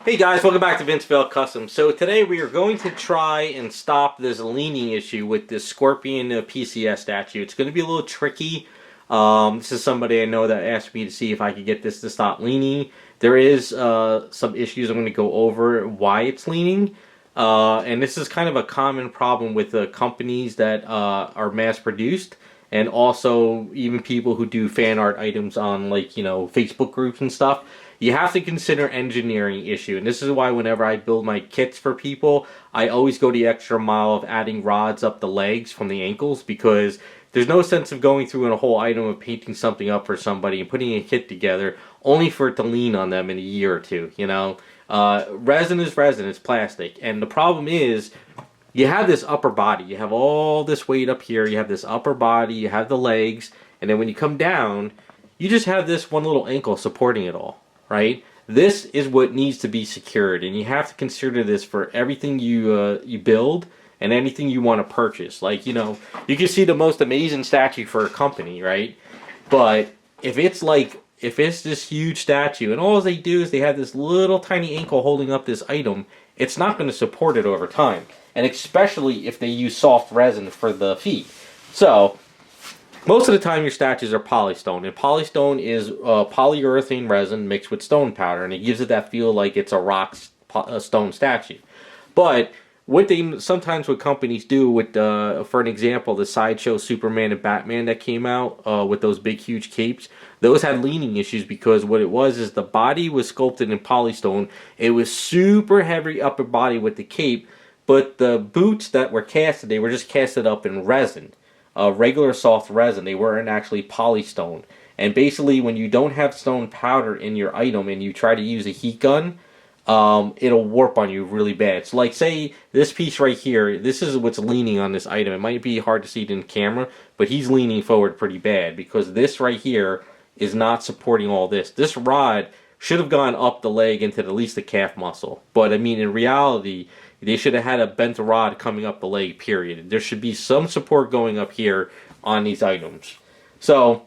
Hey guys, welcome back to Vinceville Custom. So today we are going to try and stop this leaning issue with this Scorpion PCS statue. It's going to be a little tricky. This is somebody I know that asked me to see if I could get this to stop leaning. There is some issues I'm going to go over why it's leaning. And this is kind of a common problem with companies that are mass produced, and also even people who do fan art items on, like, Facebook groups and stuff. You have to consider engineering issue, and this is why whenever I build my kits for people, I always go the extra mile of adding rods up the legs from the ankles, because there's no sense of going through in a whole item of painting something up for somebody and putting a kit together only for it to lean on them in a year or two. Resin is resin, it's plastic, and the problem is you have this upper body, you have all this weight up here, you have this upper body, you have the legs, and then when you come down, you just have this one little ankle supporting it all. Right? This is what needs to be secured, and you have to consider this for everything you build and anything you want to purchase. Like, you can see the most amazing statue for a company, right? But if it's this huge statue and all they do is they have this little tiny ankle holding up this item, it's not going to support it over time. And especially if they use soft resin for the feet. So most of the time your statues are polystone, and polystone is polyurethane resin mixed with stone powder, and it gives it that feel like it's a stone statue. But what companies do with, for an example, the Sideshow Superman and Batman that came out with those big huge capes, those had leaning issues because what it was is the body was sculpted in polystone. It was super heavy upper body with the cape, but the boots that were casted, they were just casted up in resin. Regular soft resin. They weren't actually polystone. And basically, when you don't have stone powder in your item and you try to use a heat gun, it'll warp on you really bad. So, like, say this piece right here, this is what's leaning on this item. It might be hard to see it in camera, but he's leaning forward pretty bad because this right here is not supporting all this. This rod should have gone up the leg into at least the calf muscle. But, I mean, in reality, they should have had a bent rod coming up the leg, period. There should be some support going up here on these items. So,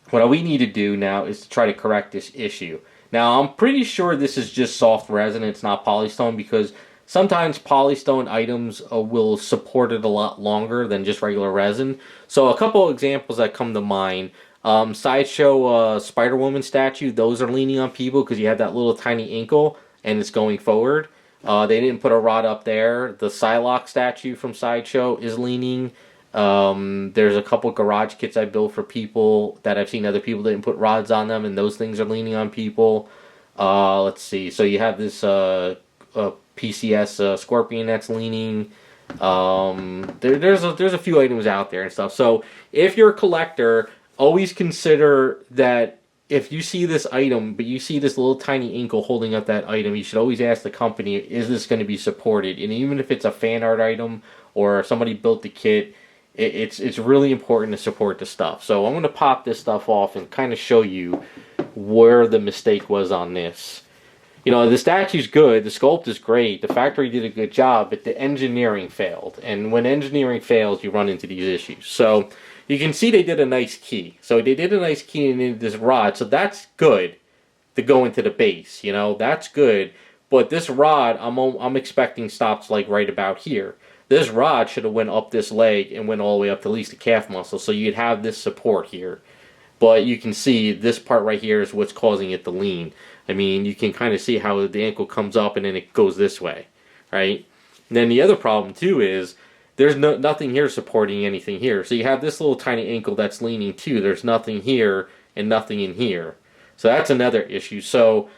what we need to do now is to try to correct this issue. Now, I'm pretty sure this is just soft resin, it's not polystone, because sometimes polystone items will support it a lot longer than just regular resin. So, a couple examples that come to mind. Sideshow Spider-Woman statue, those are leaning on people because you have that little tiny ankle and it's going forward. They didn't put a rod up there. The Psylocke statue from Sideshow is leaning. There's a couple garage kits I built for people that I've seen other people didn't put rods on them, and those things are leaning on people. Let's see. So you have this PCS Scorpion that's leaning. There's a few items out there and stuff. So if you're a collector, always consider that if you see this item, but you see this little tiny ankle holding up that item, you should always ask the company, is this going to be supported? And even if it's a fan art item or somebody built the kit, it's really important to support the stuff. So I'm going to pop this stuff off and kind of show you where the mistake was on this. The statue's good, the sculpt is great, the factory did a good job, but the engineering failed. And when engineering fails, you run into these issues. So you can see they did a nice key. So they did a nice key into this rod. So that's good to go into the base. That's good. But this rod, I'm expecting stops like right about here. This rod should have went up this leg and went all the way up to at least the calf muscle. So you'd have this support here. But you can see this part right here is what's causing it to lean. I mean, you can kind of see how the ankle comes up and then it goes this way. Right? And then the other problem too is there's nothing here supporting anything here. So you have this little tiny ankle that's leaning too. There's nothing here and nothing in here. So that's another issue. So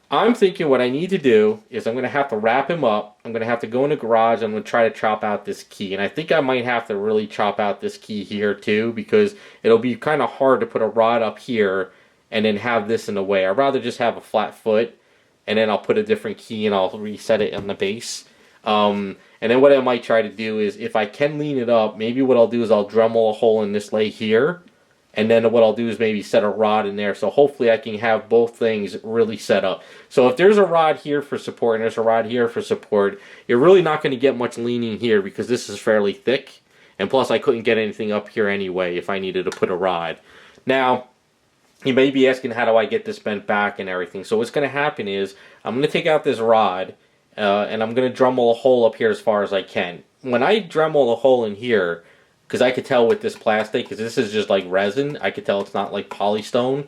I'm thinking what I need to do is I'm going to have to wrap him up. I'm going to have to go in the garage. I'm going to try to chop out this key. And I think I might have to really chop out this key here too, because it'll be kind of hard to put a rod up here and then have this in the way. I'd rather just have a flat foot, and then I'll put a different key and I'll reset it on the base. And then what I might try to do is, if I can lean it up, maybe what I'll do is I'll Dremel a hole in this leg here, and then what I'll do is maybe set a rod in there, so hopefully I can have both things really set up. So if there's a rod here for support and there's a rod here for support, you're really not going to get much leaning here because this is fairly thick, and plus I couldn't get anything up here anyway if I needed to put a rod. Now, You may be asking, how do I get this bent back and everything? So what's going to happen is I'm going to take out this rod and I'm going to Dremel a hole up here as far as I can. When I Dremel a hole in here, because I could tell with this plastic, because this is just like resin, I could tell it's not like polystone.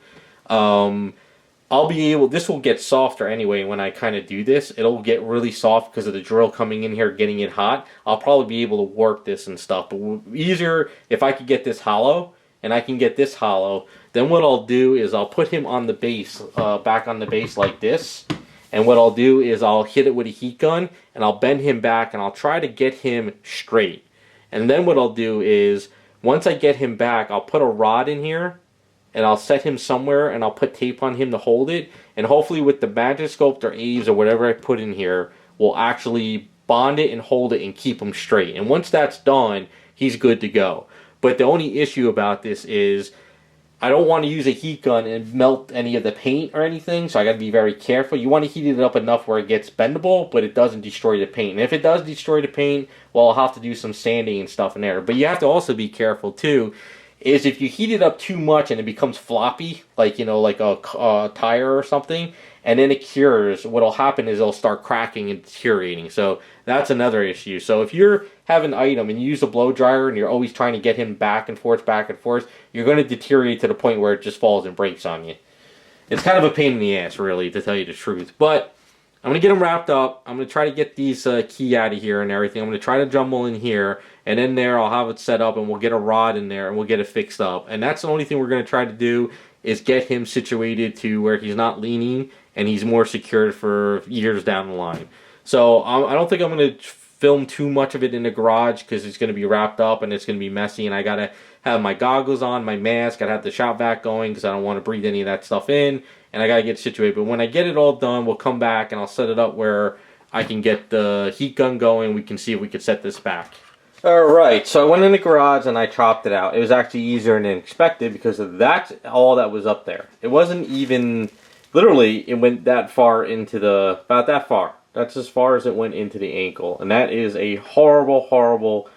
I'll be able, this will get softer anyway when I kind of do this. It'll get really soft because of the drill coming in here, getting it hot. I'll probably be able to warp this and stuff. But easier if I could get this hollow, and I can get this hollow, then what I'll do is I'll put him on the base, back on the base like this. And what I'll do is I'll hit it with a heat gun, and I'll bend him back, and I'll try to get him straight. And then what I'll do is, once I get him back, I'll put a rod in here, and I'll set him somewhere, and I'll put tape on him to hold it. And hopefully with the Magic Sculpt or Aves or whatever I put in here, we'll actually bond it and hold it and keep him straight. And once that's done, he's good to go. But the only issue about this is I don't want to use a heat gun and melt any of the paint or anything, so I got to be very careful. You want to heat it up enough where it gets bendable, but it doesn't destroy the paint. And if it does destroy the paint, well, I'll have to do some sanding and stuff in there. But you have to also be careful too, is if you heat it up too much and it becomes floppy, like, you know, like a tire or something, and then it cures, what'll happen is it'll start cracking and deteriorating. So that's another issue. So if you're have an item and you use a blow dryer and you're always trying to get him back and forth, you're going to deteriorate to the point where it just falls and breaks on you. It's kind of a pain in the ass, really, to tell you the truth. But I'm going to get them wrapped up. I'm going to try to get these key out of here and everything. I'm going to try to jumble in here. And in there, I'll have it set up, and we'll get a rod in there, and we'll get it fixed up. And that's the only thing we're going to try to do, is get him situated to where he's not leaning, and he's more secured for years down the line. So I don't think I'm going to film too much of it in the garage, because it's going to be wrapped up, and it's going to be messy, and I got to have my goggles on, my mask, I got to have the shop vac going, because I don't want to breathe any of that stuff in, and I got to get situated. But when I get it all done, we'll come back, and I'll set it up where I can get the heat gun going. We can see if we can set this back. Alright, so I went in the garage and I chopped it out. It was actually easier than expected because that's all that was up there. It wasn't even, literally, it went that far into the, about that far. That's as far as it went into the ankle. And that is a horrible, horrible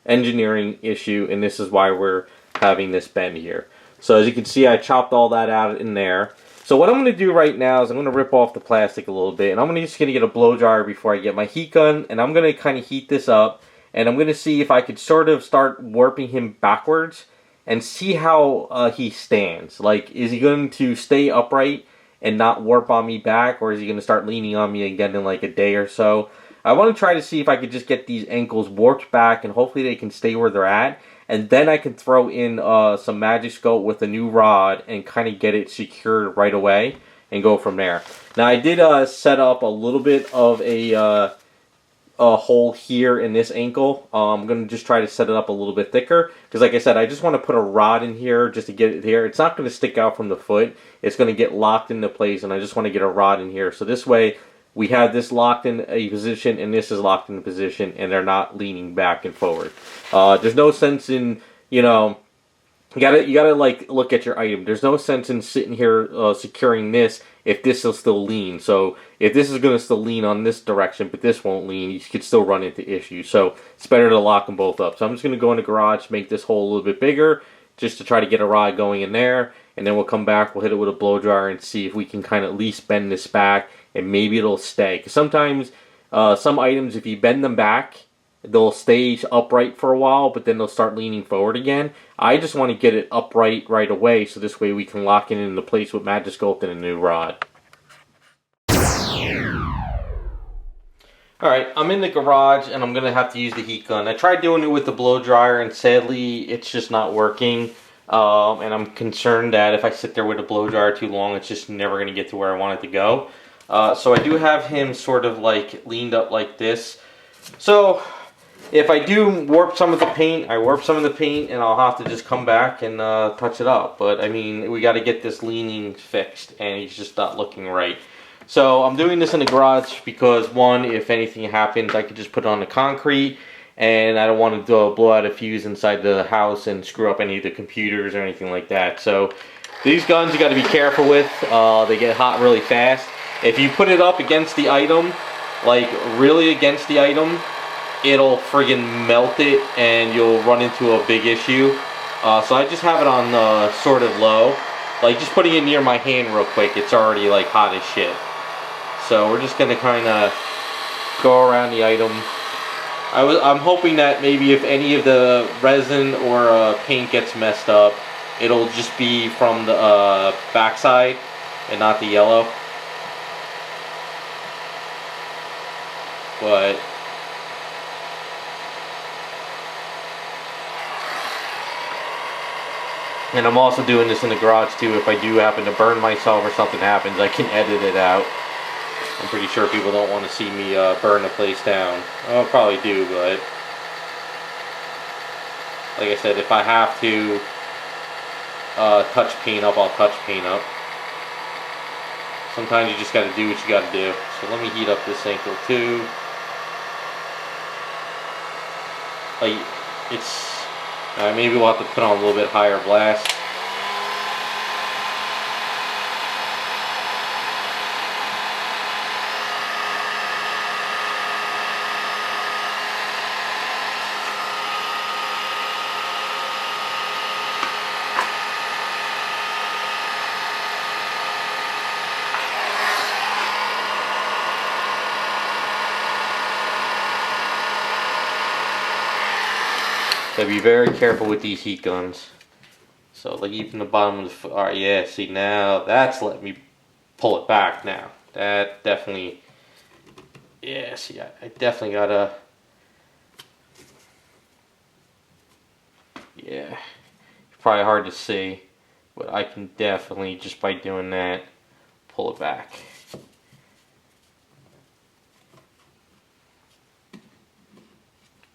engineering issue, and this is why we're having this bend here. So as you can see, I chopped all that out in there. So what I'm going to do right now is I'm going to rip off the plastic a little bit, and I'm just going to get a blow dryer before I get my heat gun, and I'm going to kind of heat this up. And I'm going to see if I could sort of start warping him backwards and see how he stands. Like, is he going to stay upright and not warp on me back, or is he going to start leaning on me again in like a day or so? I want to try to see if I could just get these ankles warped back, and hopefully they can stay where they're at. And then I can throw in some Magic Sculpt with a new rod and kind of get it secured right away and go from there. Now, I did set up a little bit of a hole here in this ankle. I'm going to just try to set it up a little bit thicker, because like I said, I just want to put a rod in here just to get it here. It's not going to stick out from the foot. It's going to get locked into place, and I just want to get a rod in here. So this way, we have this locked in a position, and this is locked in a position, and they're not leaning back and forward. There's no sense in, you know, you gotta like look at your item. There's no sense in sitting here securing this if this will still lean. So if this is going to still lean on this direction, but this won't lean, you could still run into issues. So it's better to lock them both up. So I'm just going to go in the garage, make this hole a little bit bigger, just to try to get a rod going in there. And then we'll come back, we'll hit it with a blow dryer and see if we can kind of at least bend this back, and maybe it'll stay. Because sometimes some items, if you bend them back, they'll stay upright for a while, but then they'll start leaning forward again. I just want to get it upright right away, so this way we can lock it into place with Magic Sculpt and a new rod. Alright, I'm in the garage, and I'm going to have to use the heat gun. I tried doing it with the blow dryer, and sadly, it's just not working. And I'm concerned that if I sit there with a blow dryer too long, it's just never going to get to where I want it to go. So I do have him sort of like leaned up like this. So if I do warp some of the paint, I warp some of the paint, and I'll have to just come back and touch it up. But I mean, we got to get this leaning fixed, and he's just not looking right. So I'm doing this in the garage because, one, if anything happens, I could just put it on the concrete, and I don't want to blow out a fuse inside the house and screw up any of the computers or anything like that. So these guns you got to be careful with. They get hot really fast. If you put it up against the item, like really against the item, it'll friggin' melt it, and you'll run into a big issue. So I just have it on sort of low, like just putting it near my hand real quick, it's already like hot as shit. So we're just gonna kind of go around the item. I'm hoping that maybe if any of the resin or paint gets messed up, it'll just be from the backside and not the yellow. But and I'm also doing this in the garage too. If I do happen to burn myself or something happens, I can edit it out. I'm pretty sure people don't want to see me burn the place down. I'll probably do, but like I said, if I have to touch paint up, I'll touch paint up. Sometimes you just got to do what you got to do. So let me heat up this ankle too. Like it's maybe we'll have to put on a little bit higher blast. So be very careful with these heat guns. So like even the bottom of the foot. Alright, yeah, see now that's letting me pull it back now. That definitely, yeah, see I definitely gotta, yeah, it's probably hard to see, but I can definitely, just by doing that, pull it back.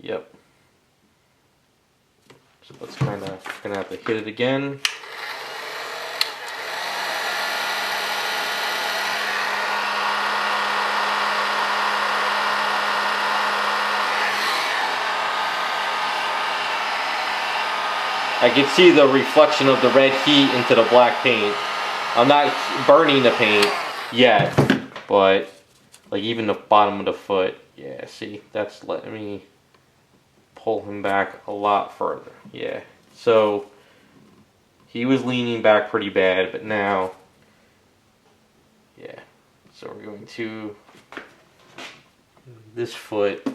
Yep. So let's gonna have to hit it again. I can see the reflection of the red heat into the black paint. I'm not burning the paint yet, but like even the bottom of the foot, yeah, see, that's letting me pull him back a lot further. Yeah, so he was leaning back pretty bad, but now, yeah, so we're going to this foot.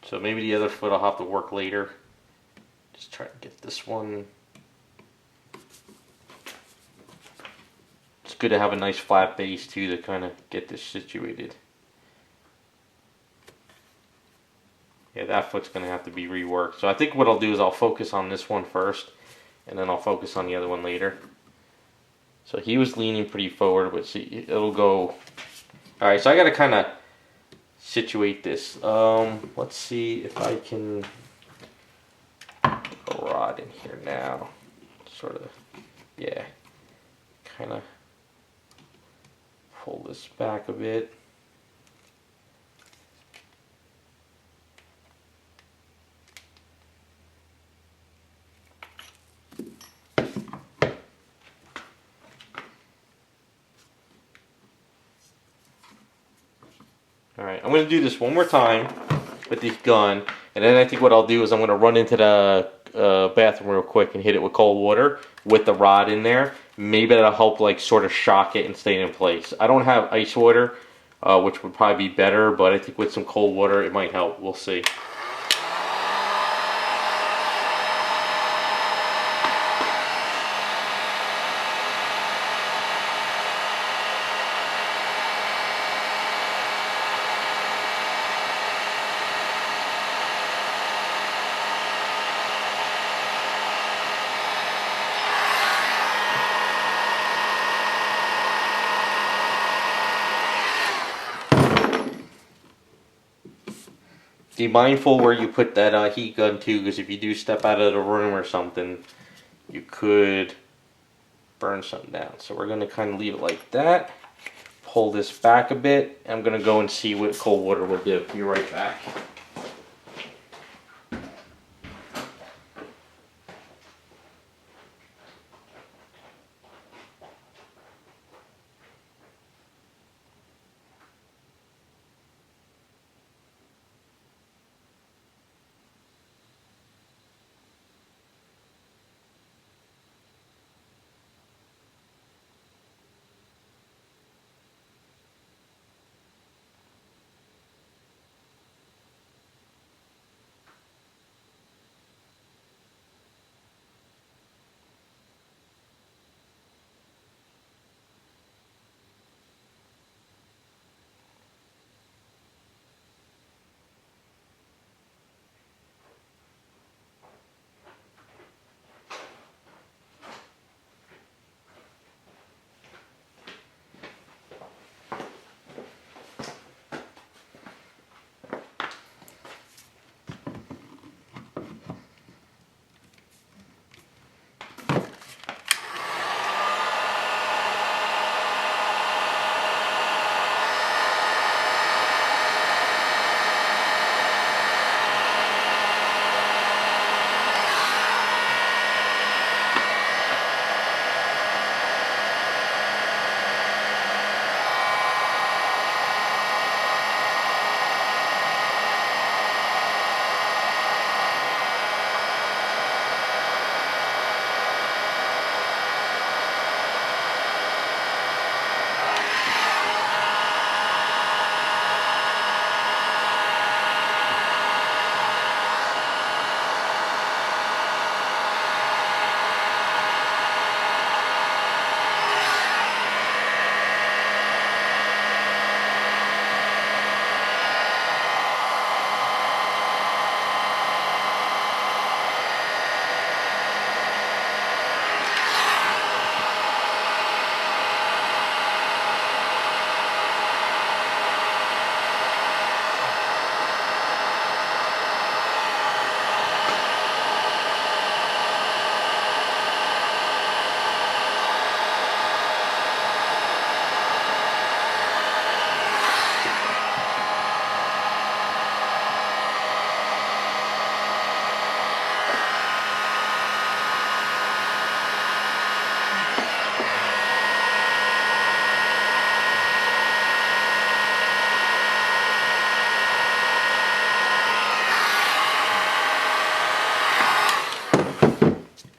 So maybe the other foot I'll have to work later. Just try to get this one. It's good to have a nice flat base too to kind of get this situated. Yeah, that foot's going to have to be reworked. So I think what I'll do is I'll focus on this one first, and then I'll focus on the other one later. So he was leaning pretty forward, but see, it'll go. Alright, so I got to kind of situate this. Let's see if I can put a rod in here now. Sort of, yeah, kind of pull this back a bit. Alright, I'm going to do this one more time with the gun, and then I think what I'll do is I'm going to run into the bathroom real quick and hit it with cold water with the rod in there. Maybe that'll help like sort of shock it and stay in place. I don't have ice water, which would probably be better, but I think with some cold water it might help. We'll see. Be mindful where you put that heat gun too, because if you do step out of the room or something, you could burn something down. So we're going to kind of leave it like that. Pull this back a bit. I'm going to go and see what cold water will do. Be right back.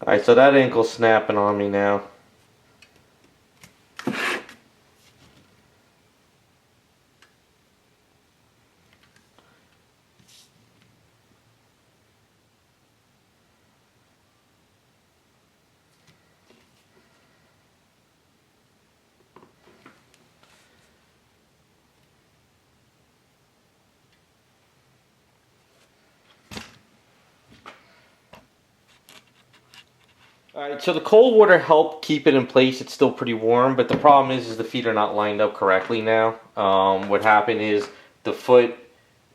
Alright, so that ankle's snapping on me now. Alright, so the cold water helped keep it in place. It's still pretty warm, but the problem is the feet are not lined up correctly now. What happened is the foot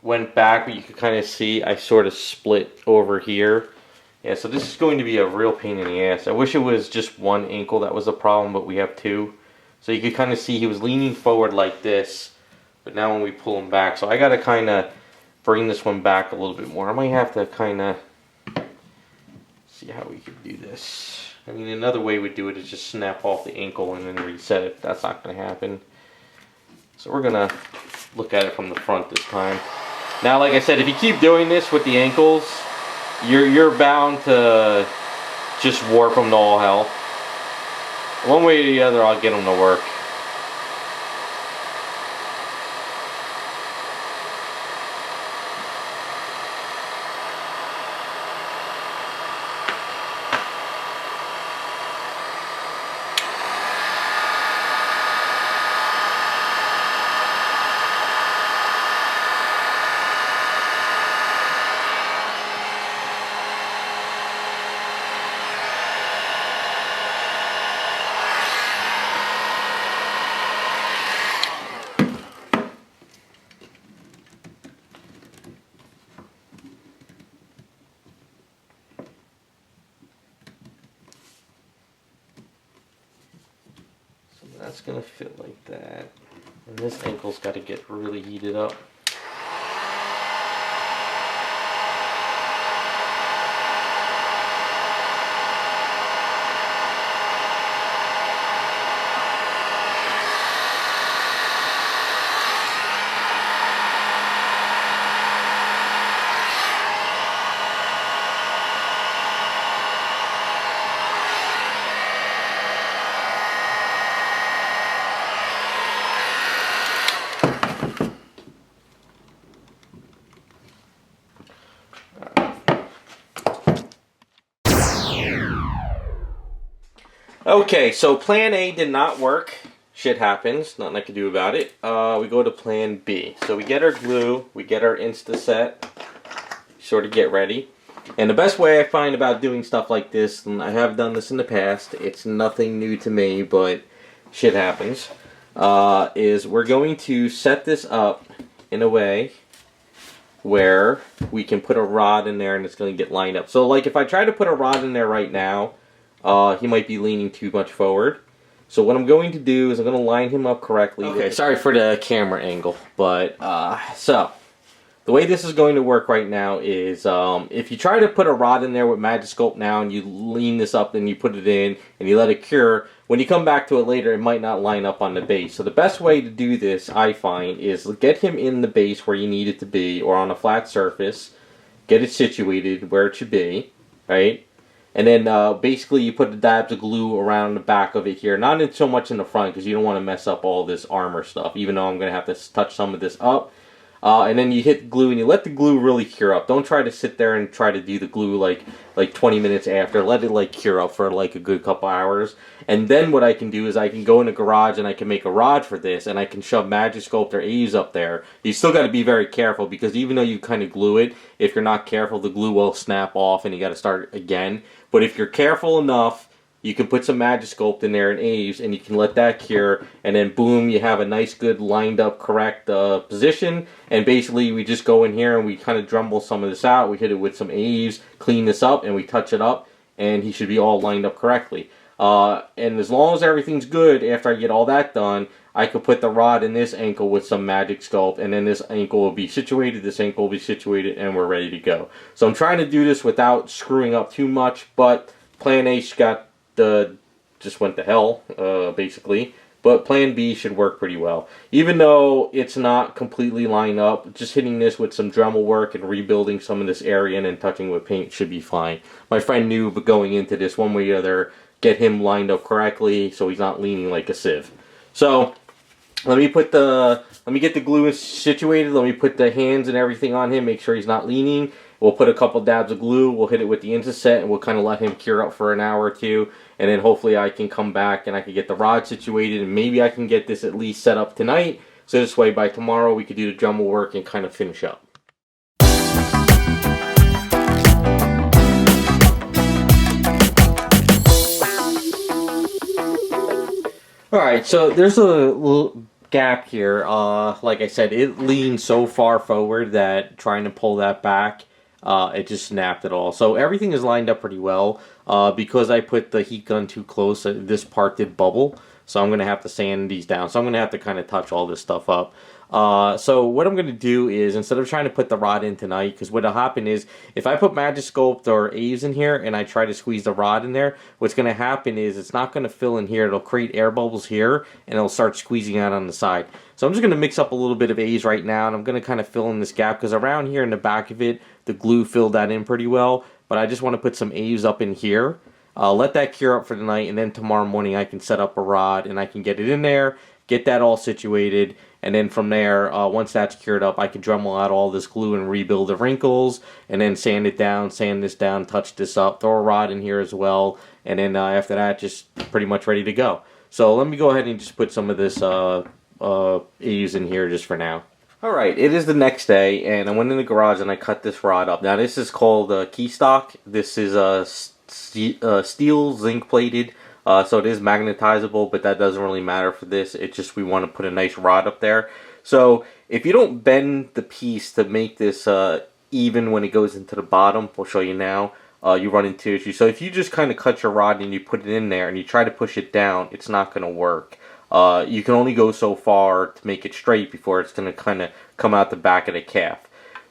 went back, but you can kind of see I sort of split over here. Yeah, so this is going to be a real pain in the ass. I wish it was just one ankle that was the problem, but we have two. So you could kind of see he was leaning forward like this, but now when we pull him back, so I got to kind of bring this one back a little bit more. I might have to kind of see how we could do this. I mean, another way we do it is just snap off the ankle and then reset it. That's not going to happen. So we're going to look at it from the front this time. Now, like I said, if you keep doing this with the ankles, you're bound to just warp them to all hell. One way or the other, I'll get them to work. That's gonna fit like that. And this ankle's got to get really heated up. Okay, so plan A did not work. Shit happens, nothing I can do about it. We go to plan B. So we get our glue, we get our Instaset, sort of get ready. And the best way I find about doing stuff like this, and I have done this in the past, it's nothing new to me, but shit happens, is we're going to set this up in a way where we can put a rod in there and it's going to get lined up. So like if I try to put a rod in there right now, he might be leaning too much forward. So what I'm going to do is I'm going to line him up correctly. Okay, sorry for the camera angle, but so the way this is going to work right now is if you try to put a rod in there with Magiscope now and you lean this up and you put it in and you let it cure, when you come back to it later it might not line up on the base. So the best way to do this, I find, is get him in the base where you need it to be or on a flat surface, get it situated where it should be, right? And then basically you put the dabs of glue around the back of it here. Not in so much in the front because you don't want to mess up all this armor stuff. Even though I'm going to have to touch some of this up. And then you hit the glue and you let the glue really cure up. Don't try to sit there and try to do the glue like 20 minutes after. Let it like cure up for like a good couple hours. And then what I can do is I can go in the garage and I can make a rod for this. And I can shove Magiscope or A's up there. You still got to be very careful because even though you kind of glue it, if you're not careful the glue will snap off and you got to start again. But if you're careful enough, you can put some Magiscope in there and A's and you can let that cure. And then boom, you have a nice good lined up correct position. And basically we just go in here and we kind of dremel some of this out. We hit it with some A's, clean this up, and we touch it up. And he should be all lined up correctly. And as long as everything's good, after I get all that done, I could put the rod in this ankle with some Magiscope, and then this ankle will be situated, this ankle will be situated, and we're ready to go. So I'm trying to do this without screwing up too much, but plan A just went to hell, basically. But plan B should work pretty well. Even though it's not completely lined up, just hitting this with some Dremel work and rebuilding some of this area and then touching with paint should be fine. My friend knew going into this one way or the other, get him lined up correctly so he's not leaning like a sieve. So let me get the glue situated. Let me put the hands and everything on him. Make sure he's not leaning. We'll put a couple dabs of glue. We'll hit it with the Instaset and we'll kind of let him cure up for an hour or two. And then hopefully I can come back and I can get the rod situated and maybe I can get this at least set up tonight. So this way by tomorrow we could do the Dremel work and kind of finish up. Alright, so there's a little gap here. Like I said, it leans so far forward that trying to pull that back, it just snapped it all. So everything is lined up pretty well. Because I put the heat gun too close, this part did bubble. So I'm going to have to sand these down. So I'm going to have to kind of touch all this stuff up. So what I'm going to do is, instead of trying to put the rod in tonight, because what'll happen is, if I put Magiscope or A's in here and I try to squeeze the rod in there, what's going to happen is it's not going to fill in here. It'll create air bubbles here, and it'll start squeezing out on the side. So I'm just going to mix up a little bit of A's right now, and I'm going to kind of fill in this gap, because around here in the back of it, the glue filled that in pretty well. But I just want to put some A's up in here. Let that cure up for the night, and then tomorrow morning I can set up a rod, and I can get it in there, get that all situated, and then from there, once that's cured up, I can Dremel out all this glue and rebuild the wrinkles, and then sand it down, sand this down, touch this up, throw a rod in here as well, and then after that, just pretty much ready to go. So let me go ahead and just put some of this A's in here just for now. Alright, it is the next day, and I went in the garage and I cut this rod up. Now this is called key stock. This is steel zinc plated. So it is magnetizable, but that doesn't really matter for this. It's just we want to put a nice rod up there. So if you don't bend the piece to make this even when it goes into the bottom, we'll show you now, you run into issues. So if you just kind of cut your rod and you put it in there and you try to push it down, it's not going to work. you can only go so far to make it straight before it's going to kind of come out the back of the calf.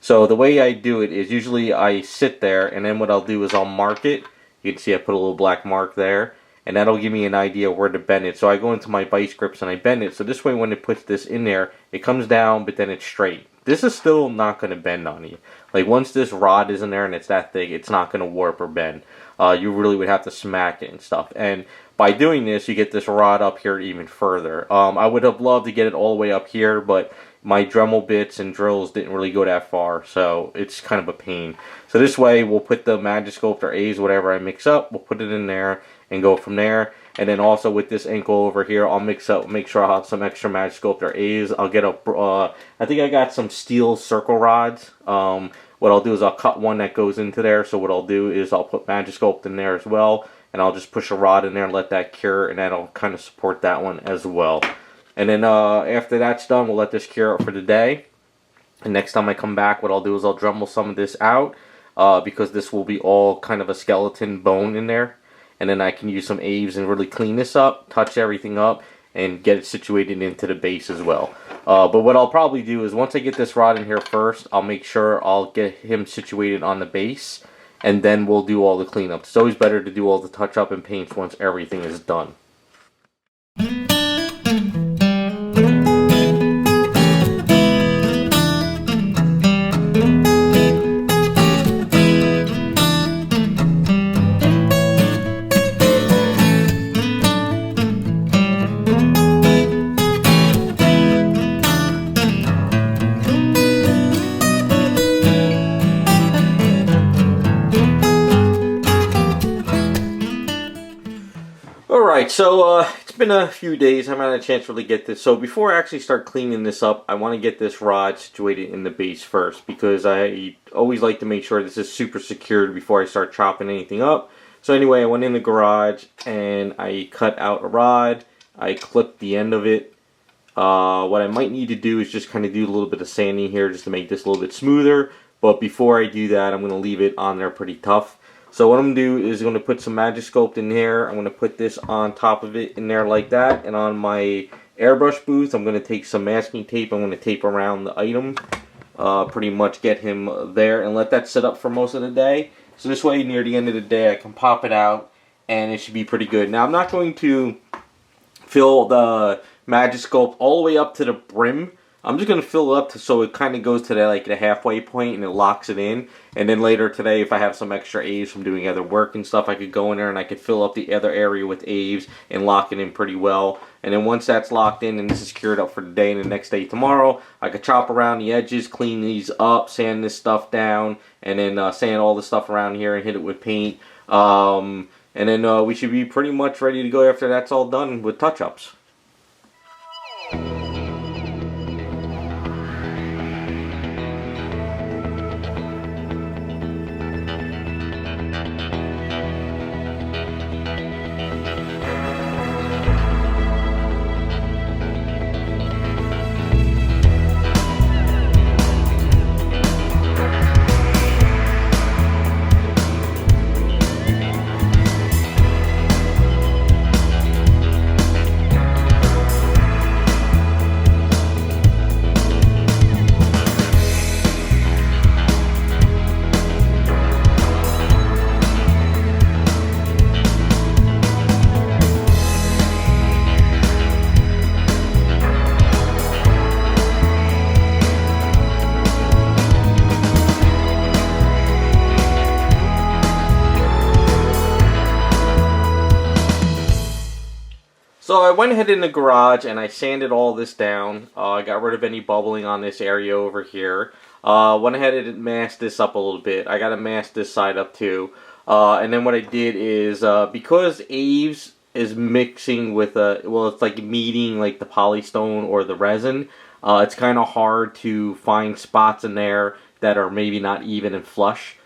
So the way I do it is usually I sit there, and then what I'll do is I'll mark it. You can see I put a little black mark there, and that'll give me an idea where to bend it. So I go into my vice grips and I bend it. So this way when it puts this in there, it comes down, but then it's straight. This is still not going to bend on you. Like once this rod is in there and it's that thick, it's not going to warp or bend. You really would have to smack it and stuff. And by doing this, you get this rod up here even further. I would have loved to get it all the way up here, but my Dremel bits and drills didn't really go that far, so it's kind of a pain. So this way, we'll put the Magiscope or A's, whatever I mix up, we'll put it in there and go from there. And then also with this ankle over here, I'll mix up, make sure I'll have some extra Magiscope or A's. I'll get a, I think I got some steel circle rods. What I'll do is I'll cut one that goes into there. So what I'll do is I'll put Magiscope in there as well, and I'll just push a rod in there and let that cure, and that'll kind of support that one as well. And then after that's done, we'll let this cure out for the day. And next time I come back, what I'll do is I'll Dremel some of this out because this will be all kind of a skeleton bone in there. And then I can use some Aves and really clean this up, touch everything up, and get it situated into the base as well. But what I'll probably do is once I get this rod in here first, I'll make sure I'll get him situated on the base, and then we'll do all the cleanup. It's always better to do all the touch up and paints once everything is done. Alright, so it's been a few days. I haven't had a chance to really get this. So before I actually start cleaning this up, I want to get this rod situated in the base first, because I always like to make sure this is super secured before I start chopping anything up. So anyway, I went in the garage and I cut out a rod. I clipped the end of it. What I might need to do is just kind of do a little bit of sanding here just to make this a little bit smoother. But before I do that, I'm going to leave it on there pretty tough. So what I'm going to do is going to put some Magiscope in here. I'm going to put this on top of it in there like that. And on my airbrush booth, I'm going to take some masking tape. I'm going to tape around the item. Pretty much get him there and let that sit up for most of the day. So this way, near the end of the day, I can pop it out and it should be pretty good. Now, I'm not going to fill the Magiscope all the way up to the brim. I'm just going to fill it up so it kind of goes to the halfway point and it locks it in. And then later today, if I have some extra Aves from doing other work and stuff, I could go in there and I could fill up the other area with Aves and lock it in pretty well. And then once that's locked in and this is cured up for the day and the next day tomorrow, I could chop around the edges, clean these up, sand this stuff down, and then sand all the stuff around here and hit it with paint. And then we should be pretty much ready to go after that's all done with touch-ups. So I went ahead in the garage and I sanded all this down. I got rid of any bubbling on this area over here. Went ahead and masked this up a little bit. I got to mask this side up too. And then what I did is, because Aves is mixing with, well, it's like meeting like the polystone or the resin, it's kind of hard to find spots in there that are maybe not even and flush.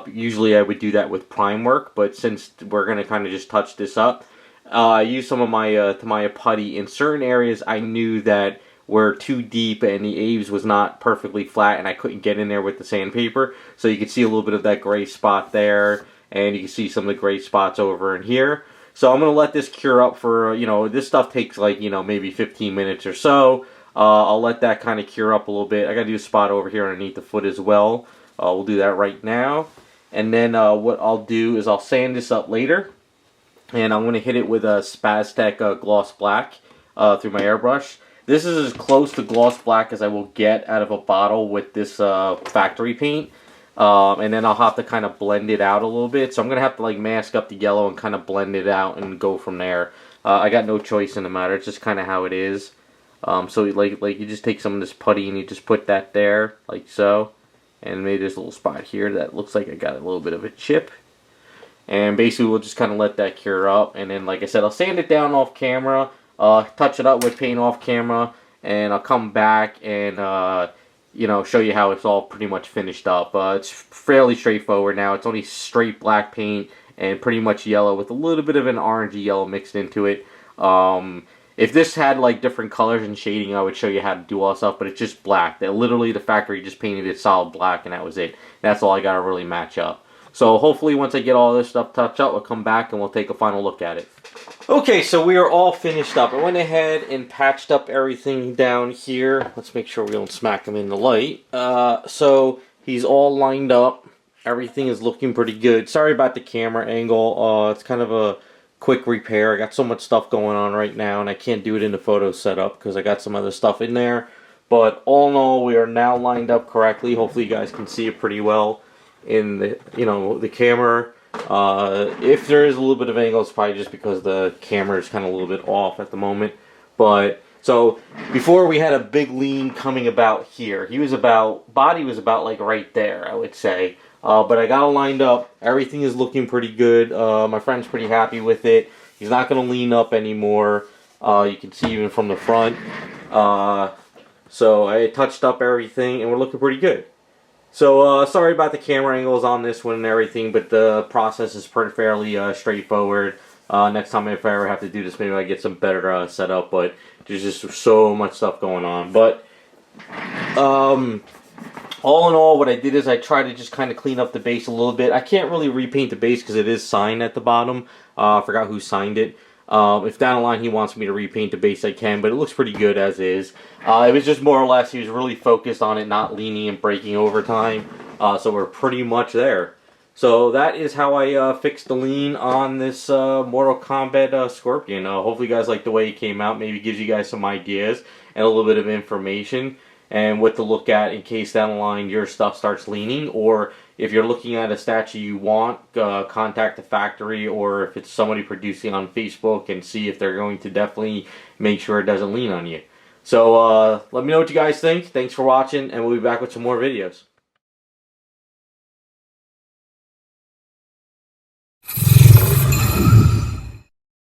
Usually I would do that with prime work, but since we're going to kind of just touch this up, I used some of my Tamiya putty in certain areas I knew that were too deep and the Aves was not perfectly flat and I couldn't get in there with the sandpaper. So you can see a little bit of that gray spot there, and you can see some of the gray spots over in here. So I'm going to let this cure up for, this stuff takes like, maybe 15 minutes or so. I'll let that kind of cure up a little bit. I got to do a spot over here underneath the foot as well. We'll do that right now. And then what I'll do is I'll sand this up later. And I'm going to hit it with a Spaztec Gloss Black through my airbrush. This is as close to gloss black as I will get out of a bottle with this factory paint. And then I'll have to kind of blend it out a little bit. So I'm going to have to like mask up the yellow and kind of blend it out and go from there. I got no choice in the matter. It's just kind of how it is. So like you just take some of this putty and you just put that there like so. And maybe there's a little spot here that looks like I got a little bit of a chip. And basically we'll just kind of let that cure up. And then like I said, I'll sand it down off camera. Touch it up with paint off camera, and I'll come back and show you how it's all pretty much finished up. It's fairly straightforward now. It's only straight black paint and pretty much yellow with a little bit of an orangey yellow mixed into it. If this had like different colors and shading, I would show you how to do all that stuff, but it's just black. That literally the factory just painted it solid black, and that was it. That's all I got to really match up. So hopefully once I get all this stuff touched up, I'll come back and we'll take a final look at it. Okay, so we are all finished up. I went ahead and patched up everything down here. Let's make sure we don't smack him in the light. So he's all lined up. Everything is looking pretty good. Sorry about the camera angle. It's kind of a quick repair. I got so much stuff going on right now, and I can't do it in the photo setup because I got some other stuff in there. But all in all, we are now lined up correctly. Hopefully you guys can see it pretty well in the the camera. If there is a little bit of angle, it's probably just because the camera is kind of a little bit off at the moment. But so before we had a big lean coming about here. Body was about like right there, I would say. But I got it lined up. Everything is looking pretty good. My friend's pretty happy with it. He's not going to lean up anymore. You can see even from the front. So I touched up everything and we're looking pretty good. So, sorry about the camera angles on this one and everything, but the process is fairly straightforward. Next time if I ever have to do this, maybe I get some better setup, but there's just so much stuff going on. But, all in all, what I did is I tried to just kind of clean up the base a little bit. I can't really repaint the base because it is signed at the bottom. I forgot who signed it. If down the line he wants me to repaint the base, I can, but it looks pretty good as is. It was just more or less, he was really focused on it not leaning and breaking over time, so we're pretty much there. So that is how I fixed the lean on this Mortal Kombat Scorpion. Hopefully you guys like the way it came out, maybe gives you guys some ideas and a little bit of information and what to look at in case down the line your stuff starts leaning, or if you're looking at a statue you want, contact the factory, or if it's somebody producing on Facebook and see if they're going to definitely make sure it doesn't lean on you. So let me know what you guys think. Thanks for watching, and we'll be back with some more videos.